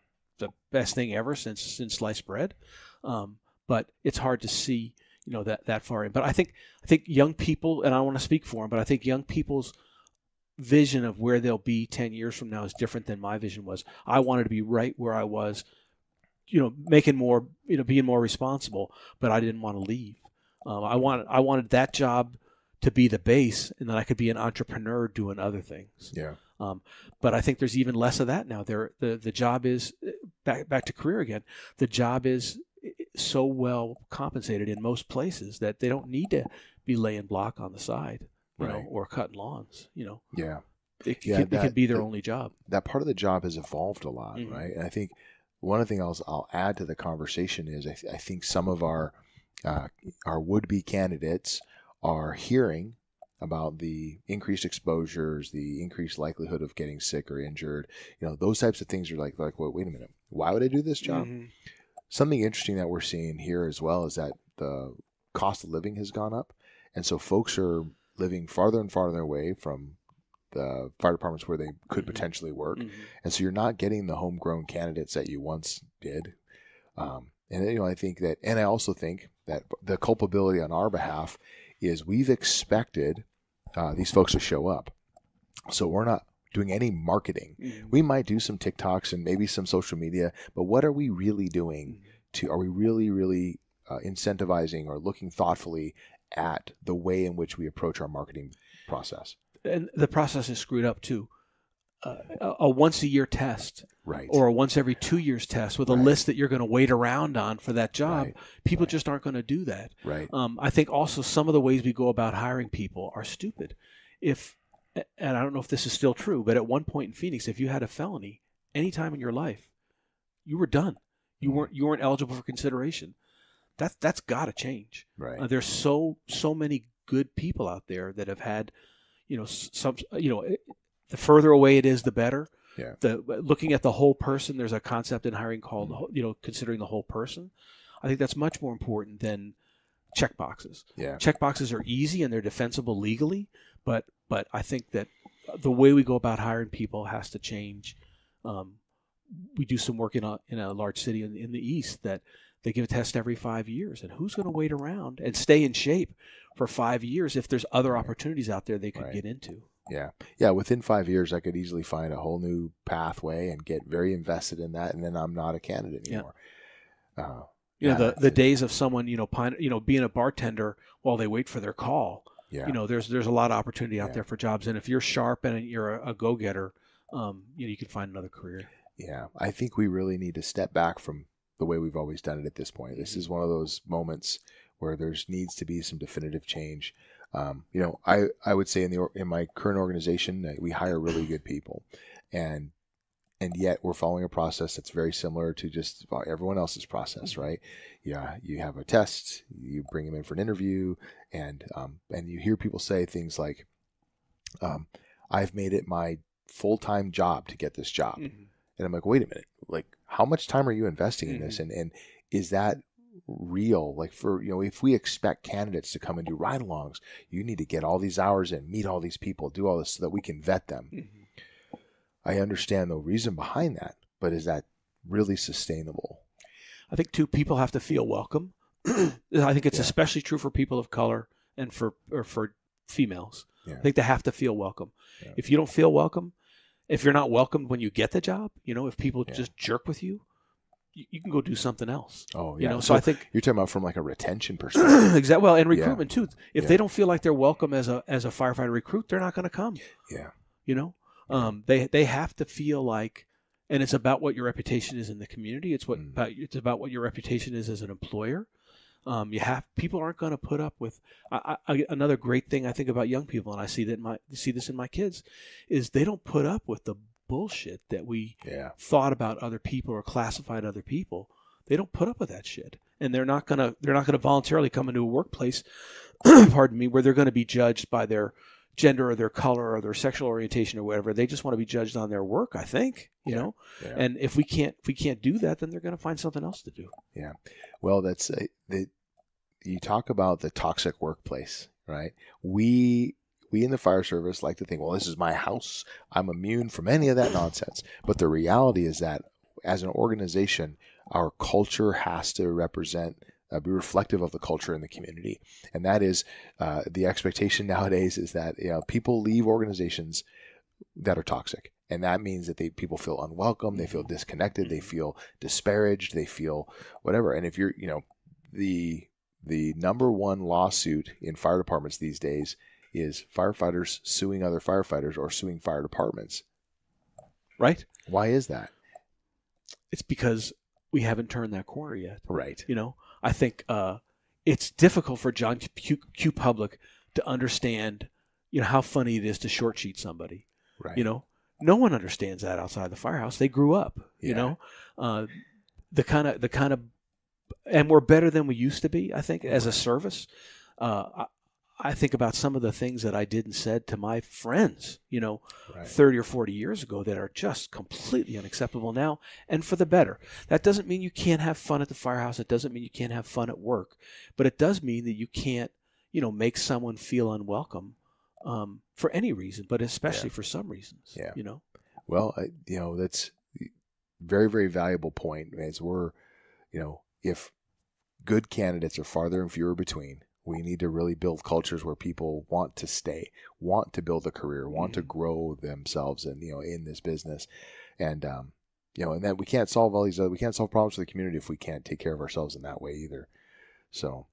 best thing ever since sliced bread. But it's hard to see, that far in. But I think young people, and I don't want to speak for them, but I think young people's vision of where they'll be 10 years from now is different than my vision was. I wanted to be right where I was, making more, being more responsible, but I didn't want to leave. I wanted that job to be the base, and then I could be an entrepreneur doing other things. Yeah. But I think there's even less of that now. The job is back to career again. The job is so well compensated in most places that they don't need to be laying block on the side, or cutting lawns. Yeah. It could be their only job. That part of the job has evolved a lot, right? And I think one of the things I'll add to the conversation is I think some of our would-be candidates are hearing about the increased exposures, the increased likelihood of getting sick or injured. Those types of things are like, well, wait a minute, why would I do this job? Something interesting that we're seeing here as well is that the cost of living has gone up. And so folks are living farther and farther away from the fire departments where they could potentially work. And so you're not getting the homegrown candidates that you once did. I think that, and I also think that the culpability on our behalf is we've expected these folks to show up. So we're not doing any marketing. We might do some TikToks and maybe some social media, but what are we really doing are we really, really incentivizing or looking thoughtfully at the way in which we approach our marketing process? And the process is screwed up too. A once-a-year test, right, or a once every 2 years test with a list that you're going to wait around on for that job, people just aren't going to do that. Right. I think also some of the ways we go about hiring people are stupid. And I don't know if this is still true, but at one point in Phoenix, if you had a felony any time in your life, you were done. You weren't eligible for consideration. That's got to change. Right. There's so many good people out there that have had, the further away it is, the better. Yeah. Looking at the whole person, there's a concept in hiring called, considering the whole person. I think that's much more important than check boxes. Yeah. Check boxes are easy and they're defensible legally, but I think that the way we go about hiring people has to change. We do some work in a large city in the East that they give a test every 5 years, and who's going to wait around and stay in shape for 5 years if there's other opportunities out there they could get into? Yeah. Yeah. Within 5 years, I could easily find a whole new pathway and get very invested in that. And then I'm not a candidate anymore. The days of someone, being a bartender while they wait for their call. Yeah. There's a lot of opportunity out there for jobs. And if you're sharp and you're a go-getter, you can find another career. Yeah. I think we really need to step back from the way we've always done it at this point. This is one of those moments where there needs to be some definitive change. I would say in my current organization, we hire really good people, and yet we're following a process that's very similar to just everyone else's process, right? Yeah, you have a test, you bring them in for an interview, and you hear people say things like, "I've made it my full-time job to get this job," and I'm like, "Wait a minute, like how much time are you investing in this, and is that real? Like if we expect candidates to come and do ride-alongs, you need to get all these hours in, meet all these people, do all this so that we can vet them." I understand the reason behind that, but is that really sustainable? I think too, people have to feel welcome. I think it's especially true for people of color and for females. I think they have to feel welcome. If you don't feel welcome, if you're not welcomed when you get the job, if people just jerk with you, you can go do something else. Oh, yeah. So I think you're talking about from like a retention perspective. Exactly. Well, and recruitment too. If they don't feel like they're welcome as a firefighter recruit, they're not going to come. Yeah. They have to feel like, and it's about what your reputation is in the community. It's about what your reputation is as an employer. People aren't going to put up with. Another great thing I think about young people, and I see this in my kids, is they don't put up with the bullshit that we thought about other people or classified other people. They don't put up with that shit, and they're not gonna voluntarily come into a workplace, pardon me, where they're going to be judged by their gender or their color or their sexual orientation or whatever. They just want to be judged on their work, I think, you know. Yeah. And if we can't do that, then they're going to find something else to do. Yeah. Well, that's you talk about the toxic workplace, right? We in the fire service like to think, well, this is my house. I'm immune from any of that nonsense. But the reality is that as an organization, our culture has to be reflective of the culture in the community. And that is the expectation nowadays is that people leave organizations that are toxic. And that means that people feel unwelcome, they feel disconnected, they feel disparaged, they feel whatever. And if you're, the number one lawsuit in fire departments these days is firefighters suing other firefighters or suing fire departments. Right? Why is that? It's because we haven't turned that corner yet. Right. I think it's difficult for John Q. Public to understand, how funny it is to short sheet somebody. Right. No one understands that outside the firehouse. They grew up, the kind of, and we're better than we used to be, I think, as a service. I think about some of the things that I did and said to my friends, 30 or 40 years ago that are just completely unacceptable now, and for the better. That doesn't mean you can't have fun at the firehouse. It doesn't mean you can't have fun at work, but it does mean that you can't, make someone feel unwelcome for any reason, but especially for some reasons. Yeah. Well, that's very, very valuable point. As we're, if good candidates are farther and fewer between, we need to really build cultures where people want to stay, want to build a career, want to grow themselves and, in this business. And, and then we can't solve we can't solve problems for the community if we can't take care of ourselves in that way either. So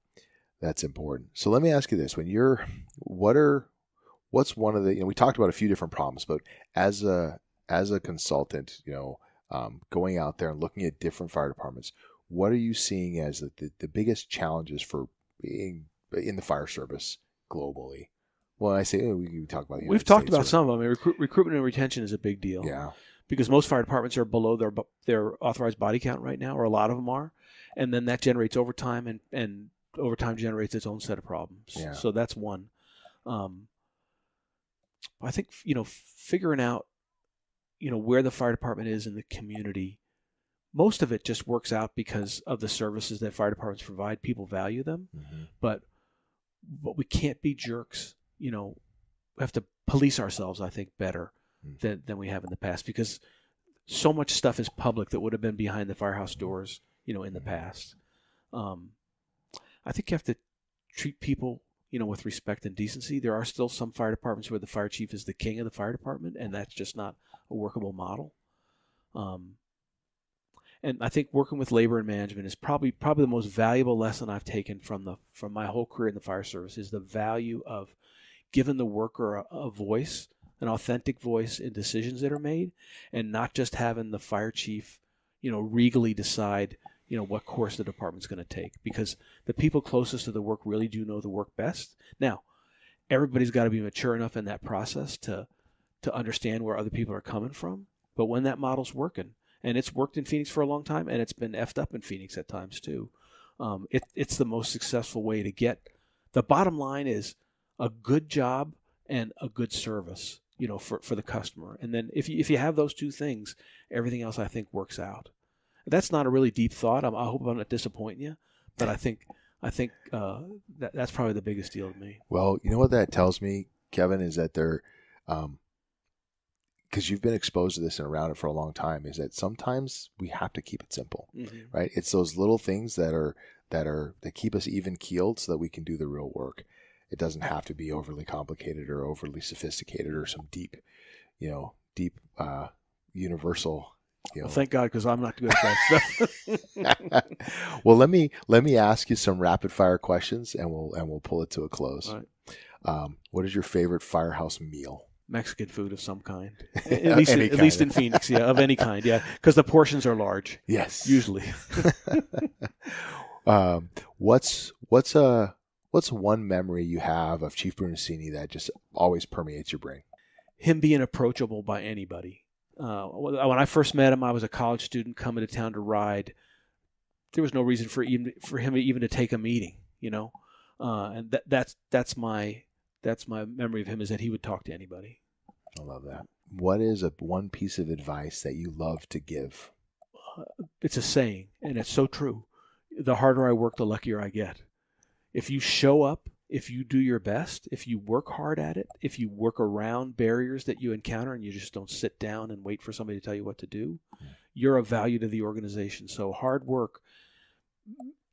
that's important. So let me ask you this. What's one of the, we talked about a few different problems, but as a consultant, going out there and looking at different fire departments, what are you seeing as the biggest challenges for being in the fire service globally? Well, I say we talk about. We've talked about some of them. Recruitment and retention is a big deal. Yeah, because most fire departments are below their authorized body count right now, or a lot of them are, and then that generates overtime, and overtime generates its own set of problems. Yeah. So that's one. I think figuring out where the fire department is in the community. Most of it just works out because of the services that fire departments provide. People value them, but we can't be jerks. We have to police ourselves, I think, better than we have in the past, because so much stuff is public that would have been behind the firehouse doors, in the past. I think you have to treat people, with respect and decency. There are still some fire departments where the fire chief is the king of the fire department, and that's just not a workable model. And I think working with labor and management is probably the most valuable lesson I've taken from my whole career in the fire service, is the value of giving the worker a voice, an authentic voice in decisions that are made, and not just having the fire chief, regally decide, what course the department's going to take, because the people closest to the work really do know the work best. Now, everybody's got to be mature enough in that process to understand where other people are coming from. But when that model's working, and it's worked in Phoenix for a long time, and it's been effed up in Phoenix at times too, it's the most successful way to get. The bottom line is a good job and a good service, for the customer. And then if you have those two things, everything else I think works out. That's not a really deep thought. I hope I'm not disappointing you, but I think that's probably the biggest deal to me. Well, you know what that tells me, Kevin, is that they're because you've been exposed to this and around it for a long time, is that sometimes we have to keep it simple, right? It's those little things that keep us even keeled so that we can do the real work. It doesn't have to be overly complicated or overly sophisticated or some deep universal. Well, thank God, because I'm not good at that stuff. Well, let me ask you some rapid fire questions, and we'll pull it to a close. All right. What is your favorite firehouse meal? Mexican food of some kind. At least in Phoenix, yeah, of any kind, yeah, because the portions are large. Yes, usually. What's one memory you have of Chief Brunacini that just always permeates your brain? Him being approachable by anybody. When I first met him, I was a college student coming to town to ride. There was no reason for him even to take a meeting, and that's that's my memory of him, is that he would talk to anybody. I love that. What is one piece of advice that you love to give? It's a saying, and it's so true. The harder I work, the luckier I get. If you show up, if you do your best, if you work hard at it, if you work around barriers that you encounter and you just don't sit down and wait for somebody to tell you what to do, you're of value to the organization. So hard work,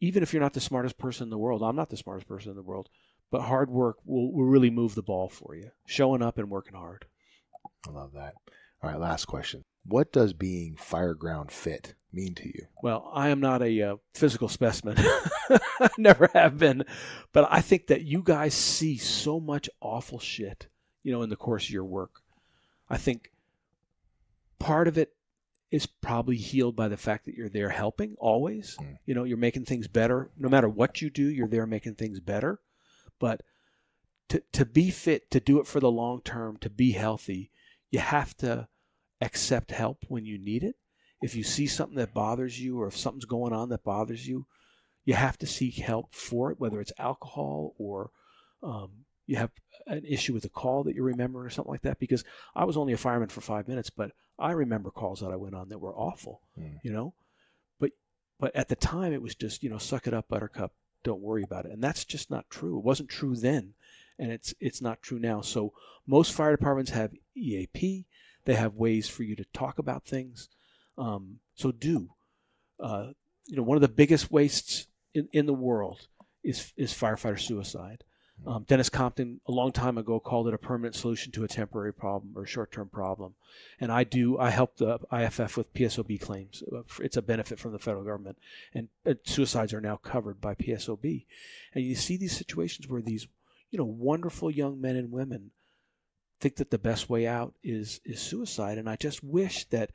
even if you're not the smartest person in the world, I'm not the smartest person in the world, but hard work will really move the ball for you. Showing up and working hard. I love that. All right, last question. What does being fireground fit mean to you? Well, I am not a physical specimen. Never have been. But I think that you guys see so much awful shit, in the course of your work. I think part of it is probably healed by the fact that you're there helping always. You're making things better. No matter what you do, you're there making things better. But to be fit, to do it for the long term, to be healthy, you have to accept help when you need it. If you see something that bothers you, or if something's going on that bothers you, you have to seek help for it, whether it's alcohol or you have an issue with a call that you remember or something like that. Because I was only a fireman for 5 minutes, but I remember calls that I went on that were awful, But at the time, it was just, suck it up, buttercup, don't worry about it. And that's just not true. It wasn't true then, and it's not true now. So most fire departments have EAP. They have ways for you to talk about things. So do. One of the biggest wastes in the world is firefighter suicide. Dennis Compton, a long time ago, called it a permanent solution to a temporary problem or short-term problem. And I help the IFF with PSOB claims. It's a benefit from the federal government. And suicides are now covered by PSOB. And you see these situations where these, wonderful young men and women think that the best way out is suicide. And I just wish that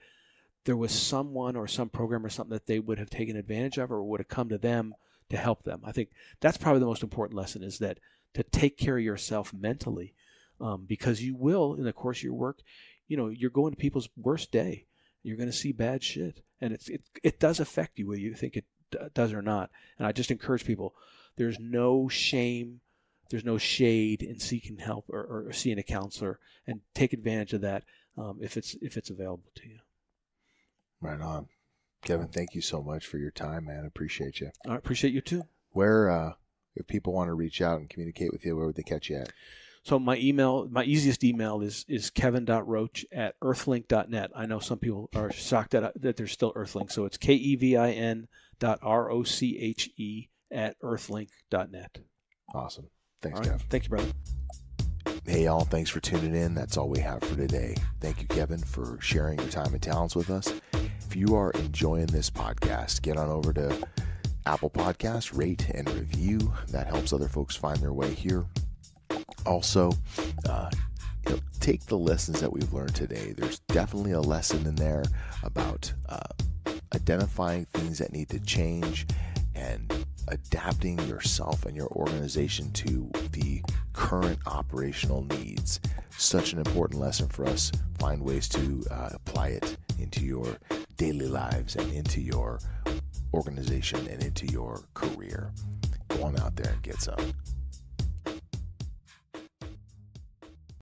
there was someone or some program or something that they would have taken advantage of or would have come to them to help them. I think that's probably the most important lesson, is that to take care of yourself mentally, because you will, in the course of your work, you're going to people's worst day. You're going to see bad shit. And it does affect you whether you think it does or not. And I just encourage people, there's no shame, there's no shade in seeking help or seeing a counselor, and take advantage of that if it's available to you. Right on. Kevin, thank you so much for your time, man. I appreciate you. I appreciate you too. Where, if people want to reach out and communicate with you, where would they catch you at? So my easiest email is kevin.roche@earthlink.net. I know some people are shocked that there's still Earthlink, so it's KEVIN.ROCHE@earthlink.net. Awesome. Thanks, right. Kev. Thank you, brother. Hey, y'all. Thanks for tuning in. That's all we have for today. Thank you, Kevin, for sharing your time and talents with us. If you are enjoying this podcast, get on over to Apple Podcasts, rate and review. That helps other folks find their way here. Also, take the lessons that we've learned today. There's definitely a lesson in there about identifying things that need to change and adapting yourself and your organization to the current operational needs. Such an important lesson for us. Find ways to apply it into your daily lives and into your organization and into your career. Go on out there and get some.